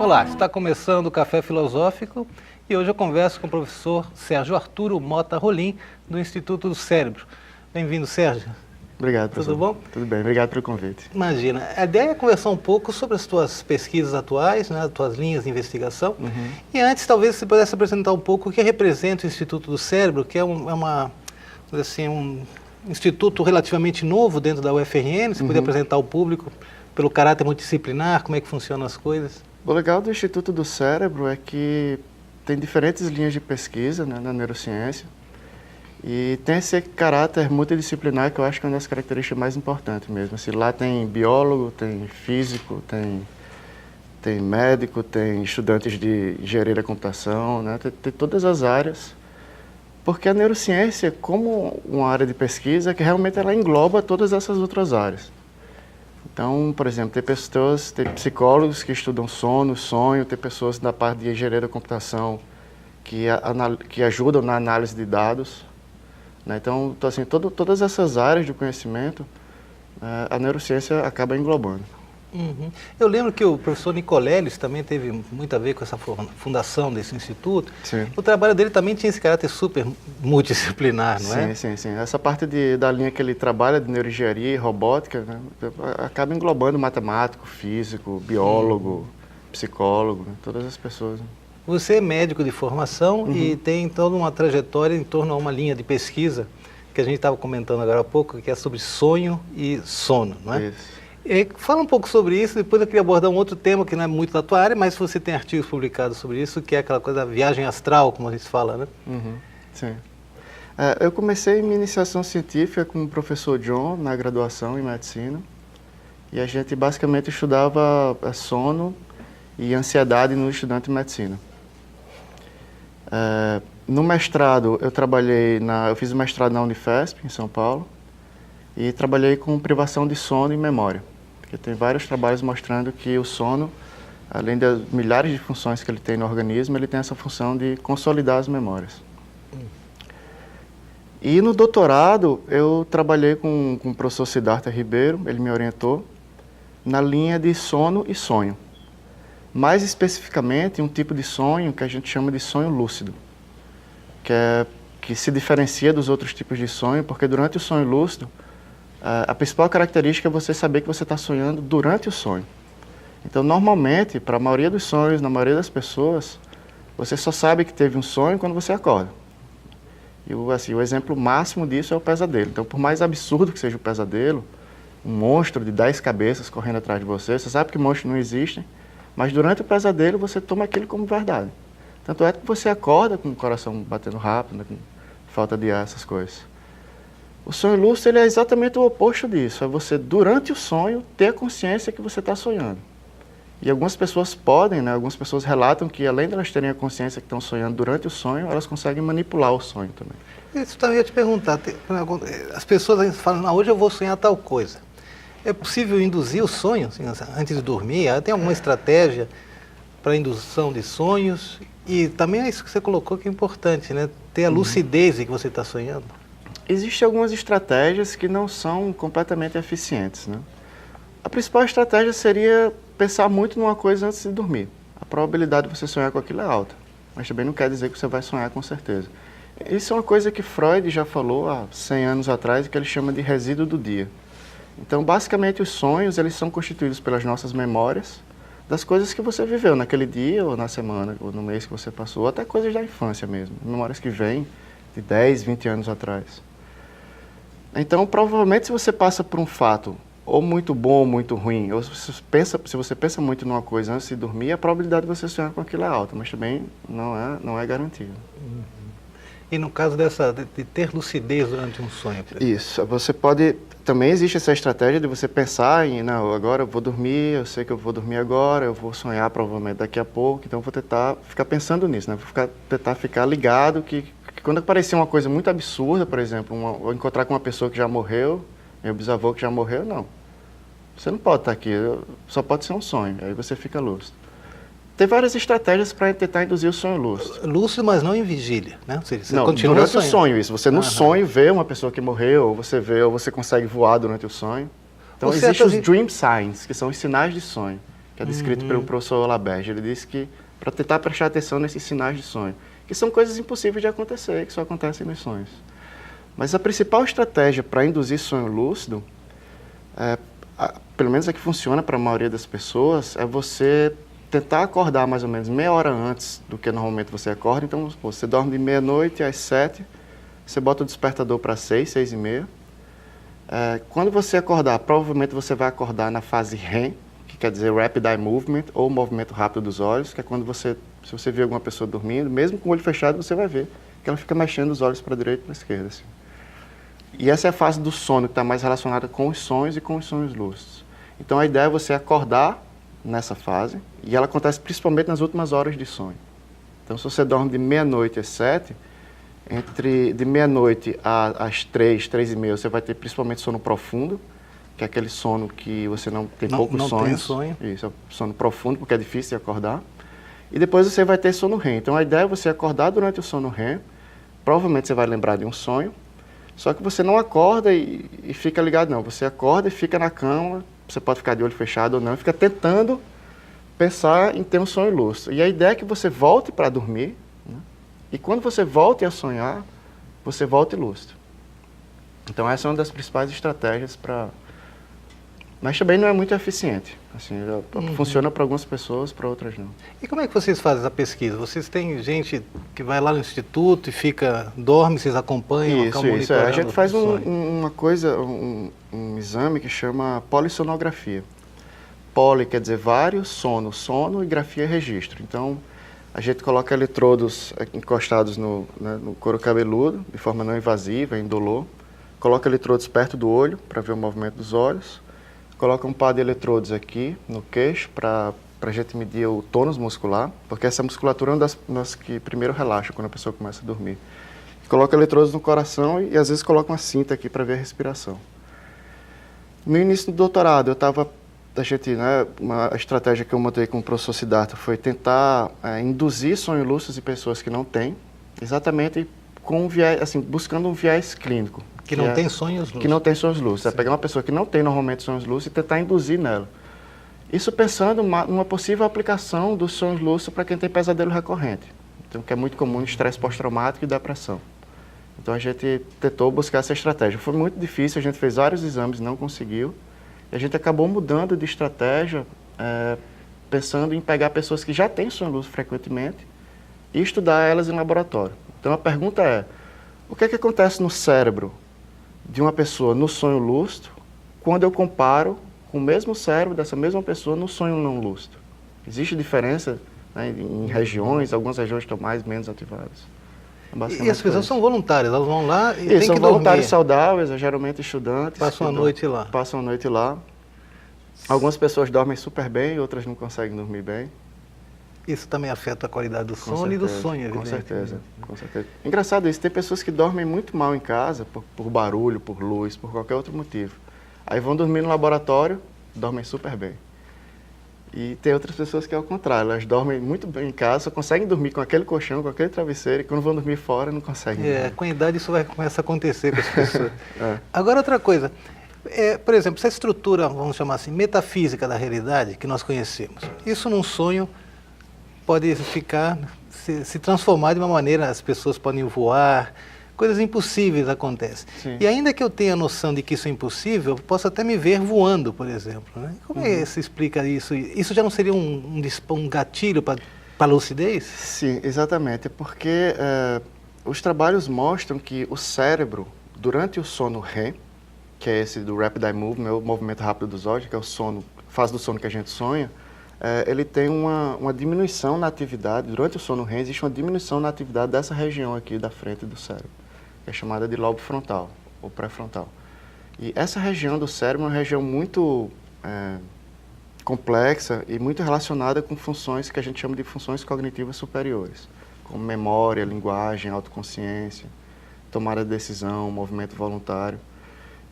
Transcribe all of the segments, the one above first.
Olá, está começando o Café Filosófico e hoje eu converso com o professor Sérgio Arturo Mota Rolim, do Instituto do Cérebro. Bem-vindo, Sérgio. Obrigado, professor. Tudo bom? Tudo bem, obrigado pelo convite. Imagina, a ideia é conversar um pouco sobre as tuas pesquisas atuais, né, as tuas linhas de investigação. E antes, talvez você pudesse apresentar um pouco o que representa o Instituto do Cérebro, que é um instituto relativamente novo dentro da UFRN. Você poderia apresentar ao público pelo caráter multidisciplinar, como é que funcionam as coisas? O legal do Instituto do Cérebro é que tem diferentes linhas de pesquisa, né, na neurociência e tem esse caráter multidisciplinar que eu acho que é uma das características mais importantes mesmo. Assim, lá tem biólogo, tem físico, tem médico, tem estudantes de engenharia da computação, né, tem todas as áreas, porque a neurociência, como uma área de pesquisa, que realmente ela engloba todas essas outras áreas. Então, por exemplo, tem psicólogos que estudam sono, sonho, tem pessoas da parte de engenharia da computação que ajudam na análise de dados, né? Então, assim, todas essas áreas de conhecimento, a neurociência acaba englobando. Eu lembro que o professor Nicoleles também teve muito a ver com essa fundação desse instituto. Sim. O trabalho dele também tinha esse caráter super multidisciplinar, não é? Sim. Essa parte da linha que ele trabalha de neuroengenharia e robótica, né, acaba englobando matemático, físico, biólogo, psicólogo, né, todas as pessoas. Você é médico de formação e tem toda uma trajetória em torno a uma linha de pesquisa que a gente estava comentando agora há pouco, que é sobre sonho e sono, não é? Isso. Fala um pouco sobre isso, depois eu queria abordar um outro tema que não é muito da tua área, mas você tem artigos publicados sobre isso, que é aquela coisa da viagem astral, como a gente fala, né? Sim. Eu comecei minha iniciação científica com o professor John, na graduação em medicina, e a gente basicamente estudava sono e ansiedade no estudante de medicina. No mestrado, eu fiz o mestrado na Unifesp, em São Paulo, e trabalhei com privação de sono e memória. Porque tem vários trabalhos mostrando que o sono, além das milhares de funções que ele tem no organismo, ele tem essa função de consolidar as memórias. E no doutorado, eu trabalhei com o professor Siddhartha Ribeiro, ele me orientou, na linha de sono e sonho. Mais especificamente, um tipo de sonho que a gente chama de sonho lúcido, que se diferencia dos outros tipos de sonho, porque durante o sonho lúcido, a principal característica é você saber que você está sonhando durante o sonho. Então, normalmente, para a maioria dos sonhos, na maioria das pessoas, você só sabe que teve um sonho quando você acorda. E o exemplo máximo disso é o pesadelo. Então, por mais absurdo que seja o pesadelo, um monstro de 10 cabeças correndo atrás de você sabe que monstros não existem, mas durante o pesadelo você toma aquilo como verdade. Tanto é que você acorda com o coração batendo rápido, né, com falta de ar, essas coisas. O sonho lúcido ele é exatamente o oposto disso. É você, durante o sonho, ter a consciência que você está sonhando. E algumas pessoas podem, né, algumas pessoas relatam que, além de elas terem a consciência que estão sonhando durante o sonho, elas conseguem manipular o sonho também. Isso também ia te perguntar. As pessoas falam, não, hoje eu vou sonhar tal coisa. É possível induzir o sonho assim, antes de dormir? Tem alguma estratégia para indução de sonhos? E também é isso que você colocou que é importante, né? Ter a lucidez em que você está sonhando. Existem algumas estratégias que não são completamente eficientes, né? A principal estratégia seria pensar muito numa coisa antes de dormir. A probabilidade de você sonhar com aquilo é alta, mas também não quer dizer que você vai sonhar com certeza. Isso é uma coisa que Freud já falou há 100 anos atrás, que ele chama de resíduo do dia. Então, basicamente, os sonhos eles são constituídos pelas nossas memórias, das coisas que você viveu naquele dia, ou na semana, ou no mês que você passou, ou até coisas da infância mesmo, memórias que vêm de 10, 20 anos atrás. Então, provavelmente, se você passa por um fato ou muito bom ou muito ruim, ou se você pensa muito numa coisa antes de dormir, a probabilidade de você sonhar com aquilo é alta, mas também não é garantida. E no caso de ter lucidez durante um sonho? Isso, você pode... Também existe essa estratégia de você pensar em, não, agora eu vou dormir, eu sei que eu vou dormir agora, eu vou sonhar provavelmente daqui a pouco, então eu vou tentar ficar pensando nisso, né? Tentar ficar ligado que quando aparecer uma coisa muito absurda, por exemplo, ou encontrar com uma pessoa que já morreu, meu bisavô que já morreu, não. Você não pode estar aqui, só pode ser um sonho, aí você fica lúcido. Tem várias estratégias para tentar induzir o sonho lúcido. Lúcido, mas não em vigília, né? Ou seja, você não, continua durante sonhando. o sonho, isso. Você no sonho vê uma pessoa que morreu, ou você consegue voar durante o sonho. Então existem os dream signs, que são os sinais de sonho. que é descrito pelo professor Laberge. Ele disse que para tentar prestar atenção nesses sinais de sonho, que são coisas impossíveis de acontecer, que só acontecem nos sonhos. Mas a principal estratégia para induzir sonho lúcido, pelo menos a que funciona para a maioria das pessoas, é você tentar acordar mais ou menos meia hora antes do que normalmente você acorda. Então, você dorme de meia-noite às 7, você bota o despertador para 6, 6h30. Quando você acordar, provavelmente você vai acordar na fase REM, que quer dizer Rapid Eye Movement, ou movimento rápido dos olhos, que é quando se você vê alguma pessoa dormindo, mesmo com o olho fechado, você vai ver que ela fica mexendo os olhos para a direita e para a esquerda. Assim. E essa é a fase do sono que está mais relacionada com os sonhos e com os sonhos lúcidos. Então, a ideia é você acordar nessa fase, e ela acontece principalmente nas últimas horas de sonho. Então, se você dorme de meia-noite às 7, de meia-noite às 3, 3h30, você vai ter principalmente sono profundo, que é aquele sono que você não tem poucos sonhos. Não tem sonho. Isso, é sono profundo, porque é difícil de acordar. E depois você vai ter sono REM. Então, a ideia é você acordar durante o sono REM, provavelmente você vai lembrar de um sonho, só que você não acorda e fica ligado, não. Você acorda e fica na cama, você pode ficar de olho fechado ou não, e fica tentando pensar em ter um sonho lúcido. E a ideia é que você volte para dormir, né? E quando você volte a sonhar, você volte lúcido. Então, essa é uma das principais estratégias para... Mas também não é muito eficiente. Assim, funciona para algumas pessoas, para outras não. E como é que vocês fazem a pesquisa? Vocês têm gente que vai lá no instituto e dorme, vocês acompanham? Isso. A gente faz uma coisa, um exame que chama polissonografia. Poli quer dizer vários, sono e grafia é registro. Então, a gente coloca eletrodos encostados no couro cabeludo, de forma não invasiva, indolor. Coloca eletrodos perto do olho, para ver o movimento dos olhos. Coloca um par de eletrodos aqui no queixo para a gente medir o tônus muscular, porque essa musculatura é uma das que primeiro relaxa quando a pessoa começa a dormir. Coloca eletrodos no coração e às vezes coloca uma cinta aqui para ver a respiração. No início do doutorado, uma estratégia que eu montei com o professor Siddhartha foi tentar induzir sonho lúcidos em pessoas que não têm, exatamente com um viés, assim, buscando um viés clínico. Que não tem sonhos lúcidos. Que não tem sonhos lúcidos. É pegar uma pessoa que não tem normalmente sonhos lúcidos e tentar induzir nela. Isso pensando numa possível aplicação dos sonhos lúcidos para quem tem pesadelo recorrente. Então, que é muito comum em estresse pós-traumático e depressão. Então, a gente tentou buscar essa estratégia. Foi muito difícil, a gente fez vários exames, não conseguiu. E a gente acabou mudando de estratégia, pensando em pegar pessoas que já têm sonho lúcido frequentemente e estudar elas em laboratório. Então, a pergunta é, o que é que acontece no cérebro de uma pessoa no sonho lúcido, quando eu comparo com o mesmo cérebro dessa mesma pessoa no sonho não lúcido? Existe diferença, né, em regiões, algumas regiões estão mais, menos ativadas. E as pessoas são voluntárias, elas vão lá e têm que são voluntários saudáveis, geralmente estudantes. Passam a noite lá. Passam a noite lá. Algumas pessoas dormem super bem, outras não conseguem dormir bem. Isso também afeta a qualidade do sono e do sonho, com certeza. Engraçado isso, tem pessoas que dormem muito mal em casa, por barulho, por luz, por qualquer outro motivo. Aí vão dormir no laboratório, dormem super bem. E tem outras pessoas que é o contrário, elas dormem muito bem em casa, só conseguem dormir com aquele colchão, com aquele travesseiro, e quando vão dormir fora não conseguem. Com a idade isso vai começar a acontecer com as pessoas. Agora outra coisa, por exemplo, essa estrutura, vamos chamar assim, metafísica da realidade que nós conhecemos, isso num sonho pode se transformar de uma maneira, as pessoas podem voar, coisas impossíveis acontecem. Sim. E ainda que eu tenha a noção de que isso é impossível, eu posso até me ver voando, por exemplo. Né? Como é que se explica isso? Isso já não seria um gatilho para a lucidez? Sim, exatamente. Porque os trabalhos mostram que o cérebro, durante o sono REM, que é esse do Rapid Eye Movement, o movimento rápido dos olhos, que é fase do sono que a gente sonha, ele tem uma diminuição na atividade, durante o sono REM existe uma diminuição na atividade dessa região aqui da frente do cérebro, que é chamada de lobo frontal, ou pré-frontal. E essa região do cérebro é uma região muito complexa e muito relacionada com funções que a gente chama de funções cognitivas superiores, como memória, linguagem, autoconsciência, tomada de decisão, movimento voluntário.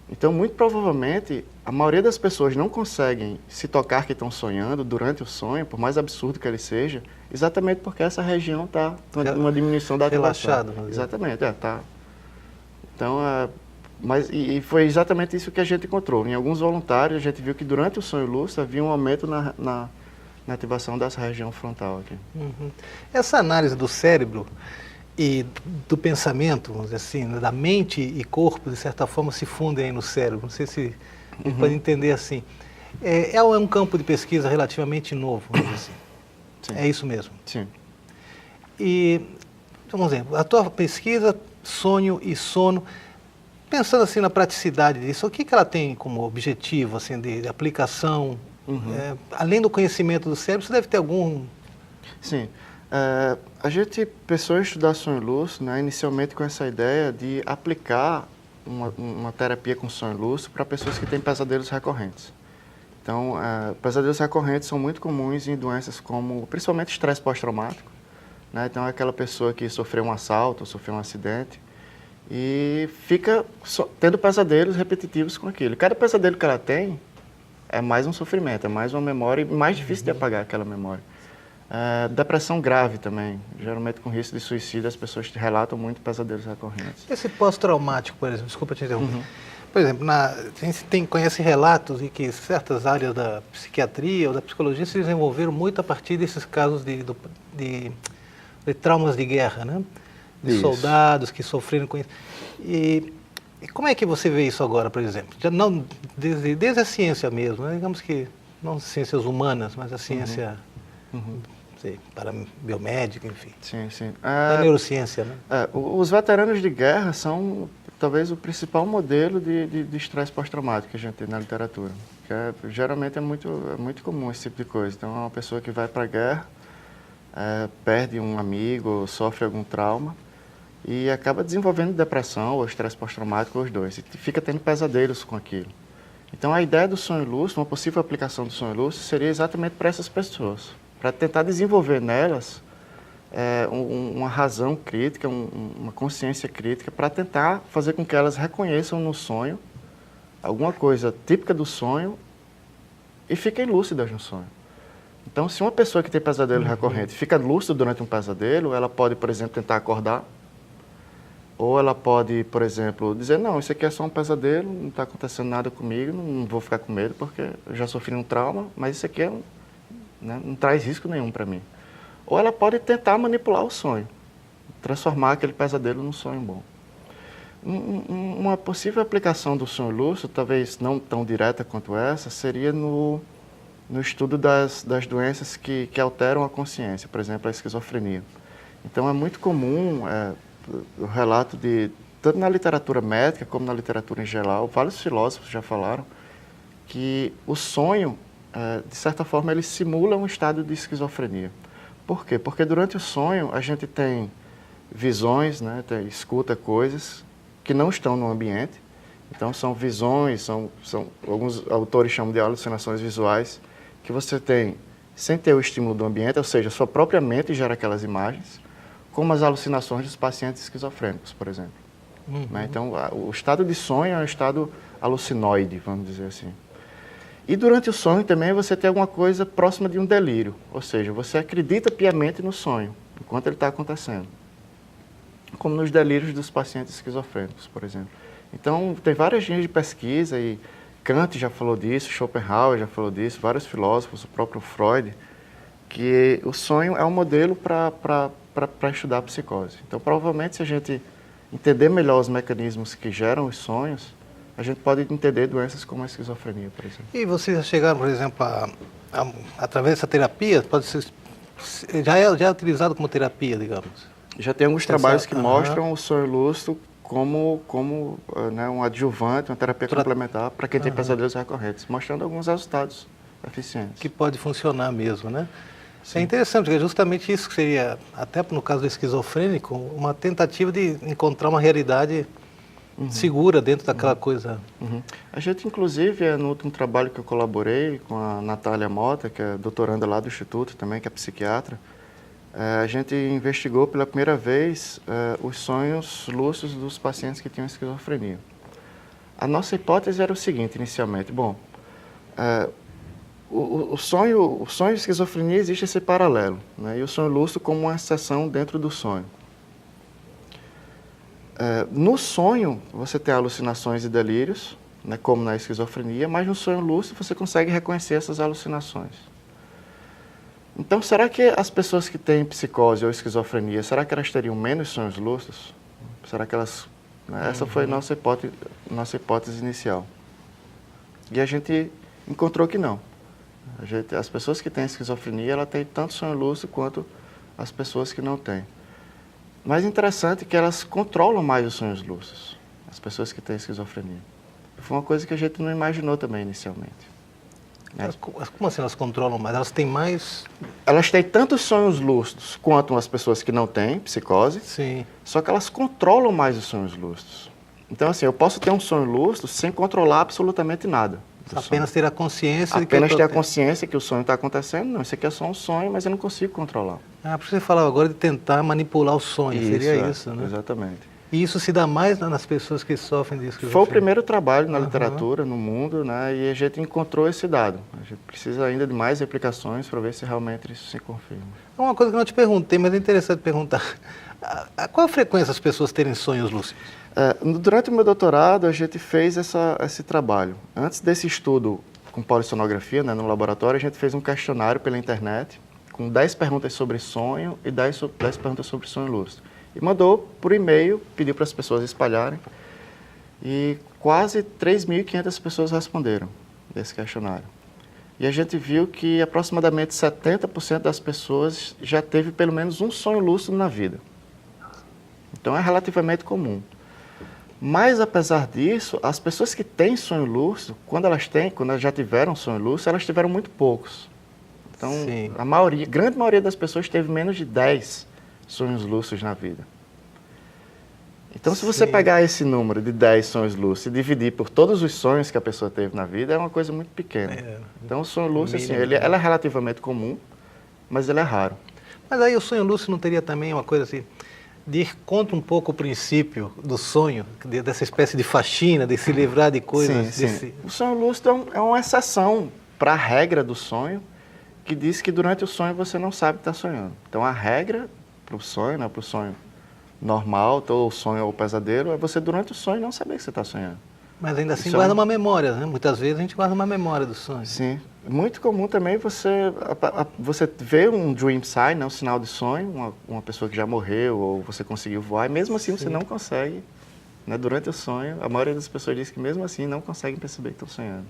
Então, muito provavelmente, a maioria das pessoas não conseguem se tocar que estão sonhando durante o sonho, por mais absurdo que ele seja, exatamente porque essa região está numa diminuição da ativação. Relaxado. Exatamente, está. Então, e foi exatamente isso que a gente encontrou. Em alguns voluntários, a gente viu que durante o sonho lúcido havia um aumento na ativação dessa região frontal aqui. Uhum. Essa análise do cérebro e do pensamento, vamos dizer assim, da mente e corpo, de certa forma, se fundem aí no cérebro. Não sei se a gente pode entender assim. É um campo de pesquisa relativamente novo, vamos dizer assim. Sim. É isso mesmo. Sim. E, vamos dizer, a tua pesquisa, sonho e sono, pensando assim na praticidade disso, o que ela tem como objetivo, assim, de aplicação? Além do conhecimento do cérebro, você deve ter algum... Sim. A gente pensou em estudar sonho lúcido, né, inicialmente com essa ideia de aplicar uma terapia com sonho lúcido para pessoas que têm pesadelos recorrentes. Então, pesadelos recorrentes são muito comuns em doenças como, principalmente, estresse pós-traumático, né? Então, é aquela pessoa que sofreu um assalto, sofreu um acidente e fica tendo pesadelos repetitivos com aquilo. Cada pesadelo que ela tem é mais um sofrimento, é mais uma memória e mais difícil de apagar aquela memória. Depressão grave também, geralmente com risco de suicídio, as pessoas relatam muito pesadelos recorrentes. Esse pós-traumático, por exemplo, desculpa te interromper. Por exemplo, a gente conhece relatos de que certas áreas da psiquiatria ou da psicologia se desenvolveram muito a partir desses casos de traumas de guerra, né? De Isso. soldados que sofreram com isso. E como é que você vê isso agora, por exemplo? Já não, desde a ciência mesmo, né? Digamos que não ciências humanas, mas a ciência, não sei, para biomédica, enfim. Sim, sim. A neurociência, né? Os veteranos de guerra são talvez o principal modelo de estresse pós-traumático que a gente tem na literatura. Que geralmente é muito comum esse tipo de coisa. Então, é uma pessoa que vai para a guerra, perde um amigo, sofre algum trauma e acaba desenvolvendo depressão ou estresse pós-traumático, ou os dois, e fica tendo pesadelos com aquilo. Então, a ideia do sonho lúcido, uma possível aplicação do sonho lúcido, seria exatamente para essas pessoas, para tentar desenvolver nelas uma razão crítica, uma consciência crítica, para tentar fazer com que elas reconheçam no sonho alguma coisa típica do sonho e fiquem lúcidas no sonho. Então, se uma pessoa que tem pesadelo recorrente fica lúcida durante um pesadelo, ela pode, por exemplo, tentar acordar, ou ela pode, por exemplo, dizer, não, isso aqui é só um pesadelo, não está acontecendo nada comigo, não vou ficar com medo porque eu já sofri um trauma, mas isso aqui não traz risco nenhum para mim. Ou ela pode tentar manipular o sonho, transformar aquele pesadelo num sonho bom. Uma possível aplicação do sonho lúcido, talvez não tão direta quanto essa, seria no estudo das doenças que alteram a consciência, por exemplo, a esquizofrenia. Então, é muito comum o relato tanto na literatura médica como na literatura em geral, vários filósofos já falaram que o sonho, de certa forma, ele simula um estado de esquizofrenia. Por quê? Porque durante o sonho a gente tem visões, né, escuta coisas que não estão no ambiente. Então, são visões, alguns autores chamam de alucinações visuais, que você tem sem ter o estímulo do ambiente, ou seja, a sua própria mente gera aquelas imagens, como as alucinações dos pacientes esquizofrênicos, por exemplo. Né? Então, o estado de sonho é um estado alucinoide, vamos dizer assim. E durante o sonho também você tem alguma coisa próxima de um delírio, ou seja, você acredita piamente no sonho, enquanto ele está acontecendo. Como nos delírios dos pacientes esquizofrênicos, por exemplo. Então, tem várias linhas de pesquisa, e Kant já falou disso, Schopenhauer já falou disso, vários filósofos, o próprio Freud, que o sonho é um modelo para estudar a psicose. Então, provavelmente, se a gente entender melhor os mecanismos que geram os sonhos, a gente pode entender doenças como a esquizofrenia, por exemplo. E vocês já chegaram, por exemplo, através dessa terapia, pode ser, já é utilizado como terapia, digamos? Já tem alguns trabalhos que mostram o sonho lúcido como né, um adjuvante, uma terapia complementar para quem tem pesadelos recorrentes, mostrando alguns resultados eficientes. Que pode funcionar mesmo, né? Sim. É interessante, porque é justamente isso que seria, até no caso do esquizofrênico, uma tentativa de encontrar uma realidade segura dentro daquela coisa. A gente, inclusive, no último trabalho que eu colaborei com a Natália Mota, que é doutoranda lá do Instituto também, que é psiquiatra, a gente investigou pela primeira vez os sonhos lúcidos dos pacientes que tinham esquizofrenia. A nossa hipótese era o seguinte, inicialmente, o sonho e esquizofrenia existe esse paralelo, né? E o sonho lúcido como uma exceção dentro do sonho. No sonho, você tem alucinações e delírios, né, como na esquizofrenia, mas no sonho lúcido você consegue reconhecer essas alucinações. Então, será que as pessoas que têm psicose ou esquizofrenia, será que elas teriam menos sonhos lúcidos? Será que elas... Essa foi a nossa hipótese inicial. E a gente encontrou que não. As pessoas que têm esquizofrenia, ela tem tanto sonho lúcido quanto as pessoas que não têm. Mas interessante é que elas controlam mais os sonhos lúcidos, as pessoas que têm esquizofrenia. Foi uma coisa que a gente não imaginou também inicialmente. Como assim elas controlam mais? Elas têm mais... Elas têm tantos sonhos lúcidos quanto as pessoas que não têm psicose, Sim. Só que elas controlam mais os sonhos lúcidos. Então, assim, eu posso ter um sonho lúcido sem controlar absolutamente nada. Apenas ter a consciência de que apenas ter a consciência que o sonho está acontecendo. Não, isso aqui é só um sonho, mas eu não consigo controlar. Porque você falava agora de tentar manipular o sonho, seria isso, né? Exatamente. E isso se dá mais nas pessoas que sofrem de esquizofrenia? Foi o primeiro trabalho na literatura, no mundo, né? E a gente encontrou esse dado. A gente precisa ainda de mais replicações para ver se realmente isso se confirma. Uma coisa que eu não te perguntei, mas é interessante perguntar. Qual a frequência das pessoas terem sonhos lúcidos? Durante o meu doutorado, a gente fez esse trabalho. Antes desse estudo com polissonografia, né, no laboratório, a gente fez um questionário pela internet com 10 perguntas sobre sonho e 10 perguntas sobre sonho lúcido. E mandou por e-mail, pediu para as pessoas espalharem. E quase 3.500 pessoas responderam desse questionário. E a gente viu que aproximadamente 70% das pessoas já teve pelo menos um sonho lúcido na vida. Então é relativamente comum. Mas, apesar disso, as pessoas que têm sonho lúcido, quando elas já tiveram sonho lúcido, elas tiveram muito poucos. Então, a grande maioria das pessoas teve menos de 10 sonhos lúcidos na vida. Então, se você pegar esse número de 10 sonhos lúcidos e dividir por todos os sonhos que a pessoa teve na vida, é uma coisa muito pequena. Então, o sonho lúcido, assim, ela é relativamente comum, mas ele é raro. Mas aí o sonho lúcido não teria também uma coisa assim, de ir contra um pouco o princípio do sonho, dessa espécie de faxina, de se livrar de coisas? Sim. O sonho lúcido é uma exceção para a regra do sonho, que diz que durante o sonho você não sabe que está sonhando. Então, a regra para o sonho, né, para o sonho normal, ou sonho ou pesadelo, é você durante o sonho não saber que você está sonhando. Mas ainda assim guarda uma memória, né? Muitas vezes a gente guarda uma memória do sonho. Sim. Muito comum também você vê um dream sign, né, um sinal de sonho, uma pessoa que já morreu ou você conseguiu voar, e mesmo assim você não consegue, né, durante o sonho, a maioria das pessoas diz que mesmo assim não conseguem perceber que estão sonhando.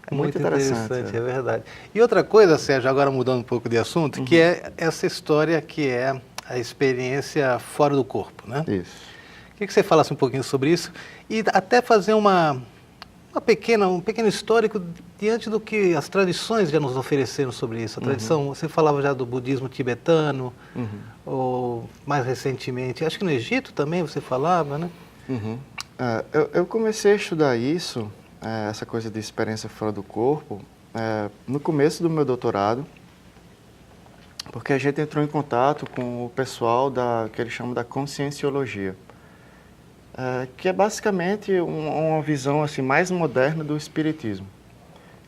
É muito interessante, é verdade. E outra coisa, Sérgio, agora mudando um pouco de assunto, que é essa história que é a experiência fora do corpo, né? Isso. Queria que você falasse um pouquinho sobre isso e até fazer um pequeno histórico diante do que as tradições já nos ofereceram sobre isso. A tradição, você falava já do budismo tibetano, ou mais recentemente, acho que no Egito também você falava, né? Eu comecei a estudar isso, essa coisa de experiência fora do corpo, no começo do meu doutorado, porque a gente entrou em contato com o pessoal que eles chamam da conscienciologia, que é basicamente uma visão assim, mais moderna do espiritismo.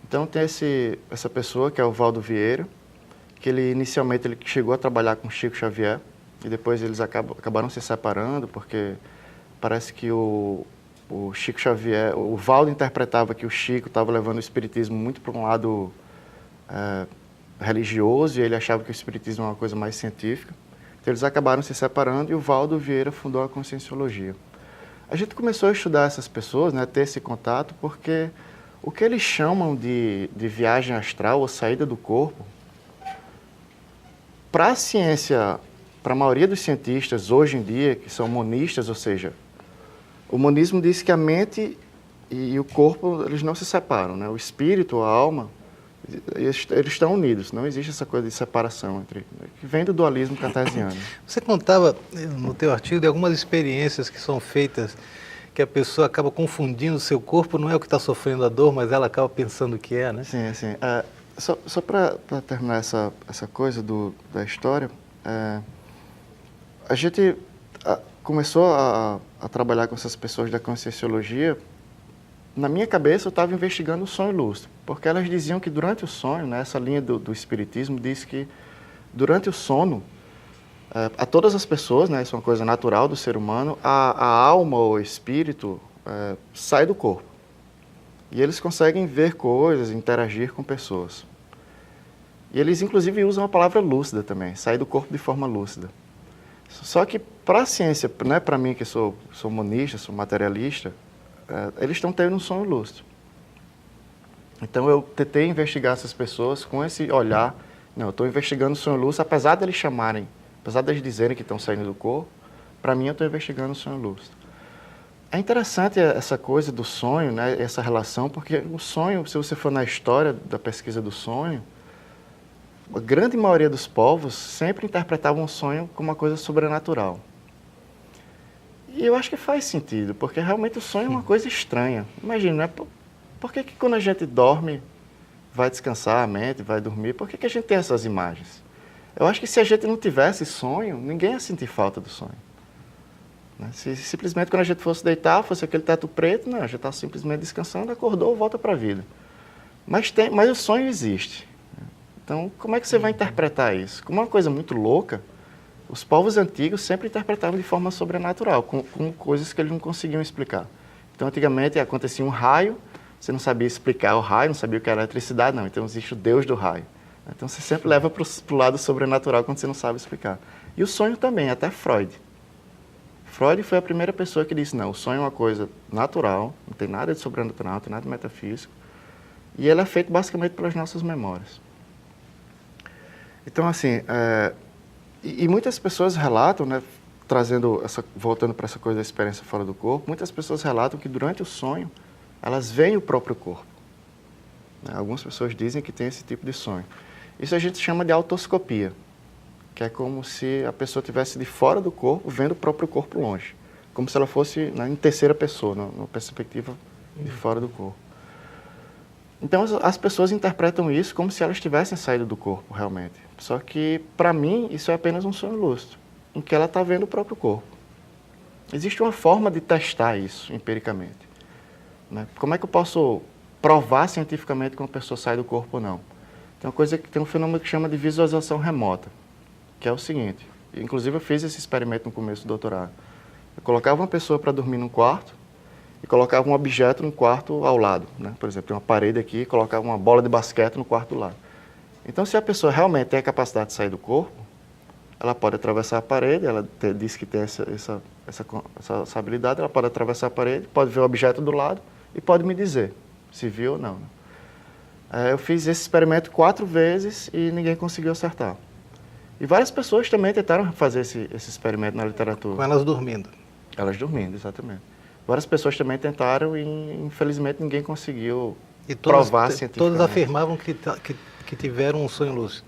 Então tem essa pessoa, que é o Valdo Vieira, que ele inicialmente ele chegou a trabalhar com Chico Xavier, e depois eles acabaram se separando, porque parece que o Chico Xavier, o Valdo interpretava que o Chico estava levando o espiritismo muito para um lado religioso, e ele achava que o espiritismo é uma coisa mais científica. Então eles acabaram se separando e o Valdo Vieira fundou a Conscienciologia. A gente começou a estudar essas pessoas, né, ter esse contato, porque o que eles chamam de viagem astral ou saída do corpo, para a ciência, para a maioria dos cientistas hoje em dia, que são monistas, ou seja, o monismo diz que a mente e o corpo eles não se separam, né? O espírito, a alma, eles estão unidos, não existe essa coisa de separação que vem do dualismo cartesiano. Você contava no teu artigo de algumas experiências que são feitas, que a pessoa acaba confundindo o seu corpo, não é o que está sofrendo a dor, mas ela acaba pensando que é, né? Sim. Só para terminar essa coisa da história, a gente começou a trabalhar com essas pessoas da Conscienciologia. Na minha cabeça, eu estava investigando o sonho lúcido, porque elas diziam que durante o sonho, né, essa linha do espiritismo diz que durante o sono, a todas as pessoas, né, isso é uma coisa natural do ser humano, a alma ou o espírito sai do corpo. E eles conseguem ver coisas, interagir com pessoas. E eles, inclusive, usam a palavra lúcida também, sair do corpo de forma lúcida. Só que para a ciência, né, para mim que sou monista, sou materialista, eles estão tendo um sonho lúcido. Então eu tentei investigar essas pessoas com esse olhar. Não, eu estou investigando o sonho lúcido, apesar deles chamarem, apesar deles dizerem que estão saindo do corpo, para mim eu estou investigando o sonho lúcido. É interessante essa coisa do sonho, né, essa relação, porque o sonho, se você for na história da pesquisa do sonho, a grande maioria dos povos sempre interpretavam o sonho como uma coisa sobrenatural. E eu acho que faz sentido, porque realmente o sonho é uma coisa estranha. Imagina, né? Por que quando a gente dorme, vai descansar a mente, vai dormir, por que a gente tem essas imagens? Eu acho que se a gente não tivesse sonho, ninguém ia sentir falta do sonho. Né? Se simplesmente quando a gente fosse deitar, fosse aquele teto preto, não, a gente está simplesmente descansando, acordou, volta para a vida. Mas o sonho existe. Então, como é que você vai interpretar isso? Como uma coisa muito louca, os povos antigos sempre interpretavam de forma sobrenatural, com coisas que eles não conseguiam explicar. Então, antigamente acontecia um raio, você não sabia explicar o raio, não sabia o que era eletricidade, não. Então, existe o Deus do raio. Então, você sempre leva para o lado sobrenatural quando você não sabe explicar. E o sonho também, até Freud. Freud foi a primeira pessoa que disse, não, o sonho é uma coisa natural, não tem nada de sobrenatural, não tem nada de metafísico, e ele é feito basicamente pelas nossas memórias. Então, assim, e muitas pessoas relatam, né, voltando para essa coisa da experiência fora do corpo, muitas pessoas relatam que durante o sonho, elas veem o próprio corpo. Né? Algumas pessoas dizem que tem esse tipo de sonho. Isso a gente chama de autoscopia, que é como se a pessoa estivesse de fora do corpo, vendo o próprio corpo longe. Como se ela fosse em terceira pessoa, numa perspectiva de fora do corpo. Então, as pessoas interpretam isso como se elas tivessem saído do corpo, realmente. Só que, para mim, isso é apenas um sonho lúcido, em que ela está vendo o próprio corpo. Existe uma forma de testar isso, empiricamente. Né? Como é que eu posso provar cientificamente que uma pessoa sai do corpo ou não? Tem um fenômeno que chama de visualização remota, que é o seguinte, inclusive eu fiz esse experimento no começo do doutorado. Eu colocava uma pessoa para dormir num quarto, e colocava um objeto no quarto ao lado. Né? Por exemplo, tem uma parede aqui e colocava uma bola de basquete no quarto do lado. Então, se a pessoa realmente tem a capacidade de sair do corpo, ela pode atravessar a parede, ela diz que tem essa habilidade, ela pode atravessar a parede, pode ver o objeto do lado e pode me dizer se viu ou não. Né? Eu fiz esse experimento 4 vezes e ninguém conseguiu acertar. E várias pessoas também tentaram fazer esse experimento na literatura. Com elas dormindo. Elas dormindo, exatamente. Várias pessoas também tentaram e, infelizmente, ninguém conseguiu provar cientificamente. Todas afirmavam que tiveram um sonho lúcido.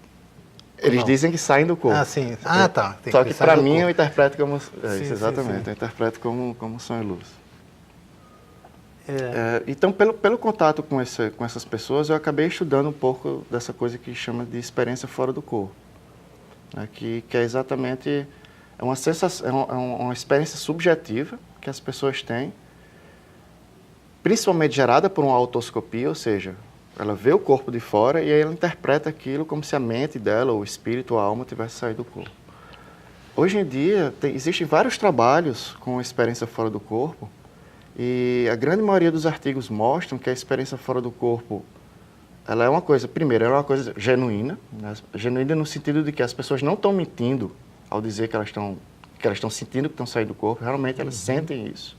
Eles dizem que saem do corpo. Ah, sim. Ah, tá. Só que para mim eu interpreto como... Sim, exatamente, sim. eu interpreto como sonho lúcido. Então, pelo contato com essas pessoas, eu acabei estudando um pouco dessa coisa que chama de experiência fora do corpo. Né, que é exatamente... É uma sensação, uma experiência subjetiva que as pessoas têm, principalmente gerada por uma autoscopia, ou seja, ela vê o corpo de fora e aí ela interpreta aquilo como se a mente dela, ou o espírito, ou a alma, tivesse saído do corpo. Hoje em dia, existem vários trabalhos com experiência fora do corpo e a grande maioria dos artigos mostram que a experiência fora do corpo, ela é uma coisa, primeiro, ela é uma coisa genuína, né? Genuína no sentido de que as pessoas não estão mentindo ao dizer que elas estão sentindo que estão saindo do corpo, realmente elas sentem isso.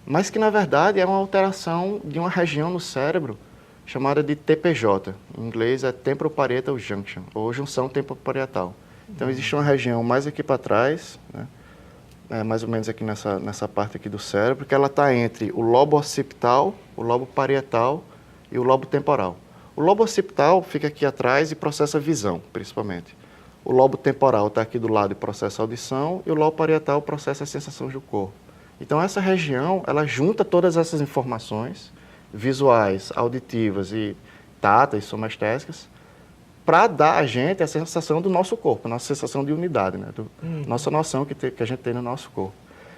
Mas que, na verdade, é uma alteração de uma região no cérebro chamada de TPJ. Em inglês é Temporoparietal Junction, ou junção temporoparietal. Então, existe uma região mais aqui para trás, né, mais ou menos aqui nessa parte aqui do cérebro, que ela está entre o lobo occipital, o lobo parietal e o lobo temporal. O lobo occipital fica aqui atrás e processa visão, principalmente. O lobo temporal está aqui do lado e processa a audição, e o lobo parietal processa as sensações do corpo. Então, essa região, ela junta todas essas informações visuais, auditivas e táteis, somestésicas, para dar a gente a sensação do nosso corpo, a nossa sensação de unidade, né? Nossa noção que a gente tem no nosso corpo.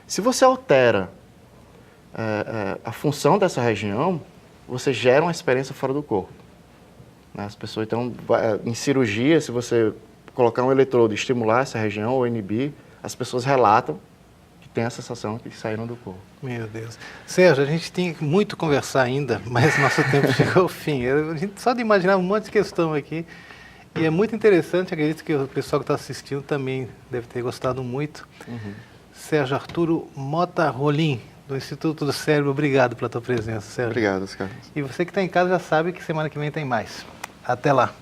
Se você altera a função dessa região, você gera uma experiência fora do corpo. Né? As pessoas, então, em cirurgia, se você colocar um eletrodo e estimular essa região ou inibir, as pessoas relatam que tem a sensação que saíram do corpo. Meu Deus. Sérgio, a gente tem muito a conversar ainda, mas nosso tempo chegou ao fim. A gente só de imaginar um monte de questão aqui. E é muito interessante, acredito que o pessoal que está assistindo também deve ter gostado muito. Sérgio Arturo Mota Rolim, do Instituto do Cérebro, obrigado pela tua presença, Sérgio. Obrigado, Carlos. E você que está em casa já sabe que semana que vem tem mais. Até lá.